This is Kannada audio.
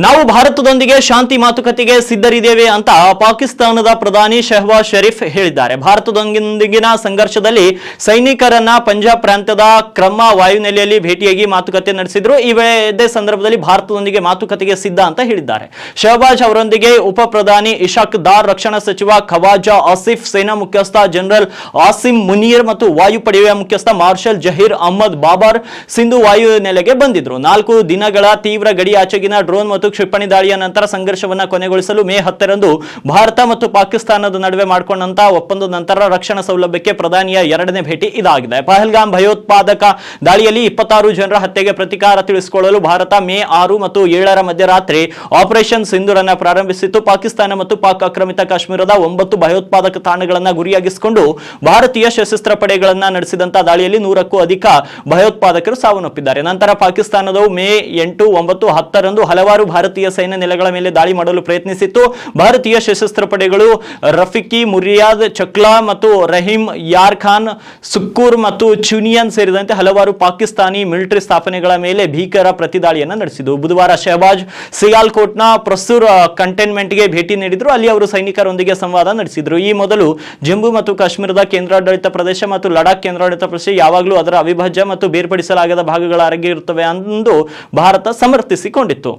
ನಾವು ಭಾರತದೊಂದಿಗೆ ಶಾಂತಿ ಮಾತುಕತೆಗೆ ಸಿದ್ಧರಿದ್ದೇವೆ ಅಂತ ಪಾಕಿಸ್ತಾನದ ಪ್ರಧಾನಿ ಶಹಬಾಜ್ ಶರೀಫ್ ಹೇಳಿದ್ದಾರೆ. ಭಾರತದೊಂದಿಗಿನ ಸಂಘರ್ಷದಲ್ಲಿ ಸೈನಿಕರನ್ನ ಪಂಜಾಬ್ ಪ್ರಾಂತ್ಯದ ಕ್ರಮ ವಾಯುನೆಲೆಯಲ್ಲಿ ಭೇಟಿಯಾಗಿ ಮಾತುಕತೆ ನಡೆಸಿದ್ರು. ಇದೇ ಸಂದರ್ಭದಲ್ಲಿ ಭಾರತದೊಂದಿಗೆ ಮಾತುಕತೆಗೆ ಸಿದ್ಧ ಅಂತ ಹೇಳಿದ್ದಾರೆ. ಶಹಬಾಜ್ ಅವರೊಂದಿಗೆ ಉಪ ಪ್ರಧಾನಿ ಇಶಾಕ್ ದಾರ್, ರಕ್ಷಣಾ ಸಚಿವ ಖವಾಜಾ ಆಸಿಫ್, ಸೇನಾ ಮುಖ್ಯಸ್ಥ ಜನರಲ್ ಆಸಿಮ್ ಮುನೀರ್ ಮತ್ತು ವಾಯುಪಡೆಯ ಮುಖ್ಯಸ್ಥ ಮಾರ್ಷಲ್ ಜಹೀರ್ ಅಹ್ಮದ್ ಬಾಬರ್ ಸಿಂಧು ವಾಯುನೆಲೆಗೆ ಬಂದಿದ್ರು. 4 ದಿನಗಳ ತೀವ್ರ ಗಡಿಯಾಚೆಗಿನ ಡ್ರೋನ್ ಮತ್ತು ಕ್ಷಿಪಣಿ ದಾಳಿಯ ನಂತರ ಸಂಘರ್ಷವನ್ನ ಕೊನೆಗೊಳಿಸಲು ಮೇ 10ರಂದು ಭಾರತ ಮತ್ತು ಪಾಕಿಸ್ತಾನದ ನಡುವೆ ಮಾಡಿಕೊಂಡಂತ ಒಪ್ಪಂದದ ನಂತರ ರಕ್ಷಣಾ ಸೌಲಭ್ಯಕ್ಕೆ ಪ್ರಧಾನಿಯ 2ನೇ ಭೇಟಿ ಇದಾಗಿದೆ. ಪಹಲ್ಗಾಮ್ ಭಯೋತ್ಪಾದಕ ದಾಳಿಯಲ್ಲಿ 26 ಜನರ ಹತ್ಯೆಗೆ ಪ್ರತಿಕಾರ ತಿಳಿಸಿಕೊಳ್ಳಲು ಭಾರತ ಮೇ 6 ಮತ್ತು 7ರ ಮಧ್ಯರಾತ್ರಿ ಆಪರೇಷನ್ ಸಿಂಧೂರನ್ನ ಪ್ರಾರಂಭಿಸಿತ್ತು. ಪಾಕಿಸ್ತಾನ ಮತ್ತು ಪಾಕ್ ಆಕ್ರಮಿತ ಕಾಶ್ಮೀರದ 9 ಭಯೋತ್ಪಾದಕ ತಾಣಗಳನ್ನ ಗುರಿಯಾಗಿಸಿಕೊಂಡು ಭಾರತೀಯ ಸಶಸ್ತ್ರ ಪಡೆಗಳನ್ನ ನಡೆಸಿದಂತ ದಾಳಿಯಲ್ಲಿ 100ಕ್ಕೂ ಅಧಿಕ ಭಯೋತ್ಪಾದಕರು ಸಾವನ್ನಪ್ಪಿದ್ದಾರೆ. ನಂತರ ಪಾಕಿಸ್ತಾನದವು ಮೇ 8, 9, 10ರಂದು ಹಲವಾರು ಭಾರತೀಯ ಸೈನ್ಯ ನೆಲೆಗಳ ಮೇಲೆ ದಾಳಿ ಮಾಡಲು ಪ್ರಯತ್ನಿಸಿತ್ತು. ಭಾರತೀಯ ಸಶಸ್ತ್ರ ಪಡೆಗಳು ರಫಿಕಿ, ಮುರಿಯಾದ್, ಚಕ್ಲಾ ಮತ್ತು ರಹೀಂ ಯಾರ್ ಖಾನ್, ಸುಕ್ಕೂರ್ ಮತ್ತು ಚುನಿಯನ್ ಸೇರಿದಂತೆ ಹಲವಾರು ಪಾಕಿಸ್ತಾನಿ ಮಿಲಿಟರಿ ಸ್ಥಾಪನೆಗಳ ಮೇಲೆ ಭೀಕರ ಪ್ರತಿದಾಳಿಯನ್ನು ನಡೆಸಿದರು. ಬುಧವಾರ ಶಹಬಾಜ್ ಸಿಯಾಲ್ಕೋಟ್ನ ಪ್ರಸ್ತುರ್ ಕಂಟೈನ್ಮೆಂಟ್ಗೆ ಭೇಟಿ ನೀಡಿದ್ರು. ಅಲ್ಲಿ ಅವರು ಸೈನಿಕರೊಂದಿಗೆ ಸಂವಾದ ನಡೆಸಿದರು. ಈ ಮೊದಲು ಜಮ್ಮು ಮತ್ತು ಕಾಶ್ಮೀರದ ಕೇಂದ್ರಾಡಳಿತ ಪ್ರದೇಶ ಮತ್ತು ಲಡಾಖ್ ಕೇಂದ್ರಾಡಳಿತ ಪ್ರದೇಶ ಯಾವಾಗಲೂ ಅದರ ಅವಿಭಾಜ್ಯ ಮತ್ತು ಬೇರ್ಪಡಿಸಲಾಗದ ಭಾಗಗಳಾಗಿರುತ್ತವೆ ಎಂದು ಭಾರತ ಸಮರ್ಥಿಸಿಕೊಂಡಿತ್ತು.